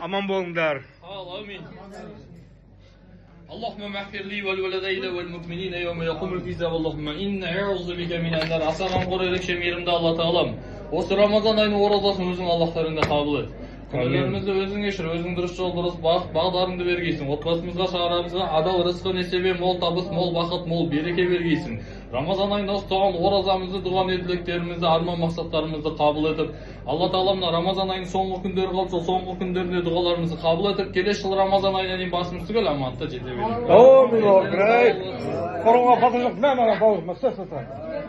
Aman bolunlar. Amin. Allahümme mağfirli vel veledeyne vel mu'minine yevme yakumul hisab. Allahümme inne e'uzu bike minenler. Asaman koruyarak şemirimde Allah Teala'm. Осы Ramazan ayının orazasını özün Allah'larında kabul et. Күнәләребезне өзің кешір, өзің дұрыс жол, дұрыс бағдарыңды бергейсің. Отбасымызға, шаһарымызға адал рызқы, несебе, мол табыс, мол бақыт, мол береке бергейсің. Рамазан айында ұстаған оразамызды, дұға ниеттерімізді, арман мақсаттарымызды қабыл етіп, Алла Тағаламна Рамазан айының соңғы күндері қалса, соңғы күндерінде дұғаларымызды қабыл етіп, келесі жыл Рамазан айына дейін басымыз түгел аманатта жете берейік. Қорыңа фатыр жоқ, мә маған бауыр,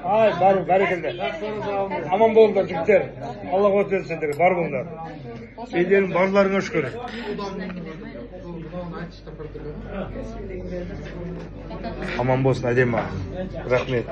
Ай, бару, бәрекелді. Аман болыңдар, жігіттер. Алла қуат берсін сендерге, бар болыңдар. Сендердің барларыңа шүкір. Аман болсын, әдемі. Рахмет.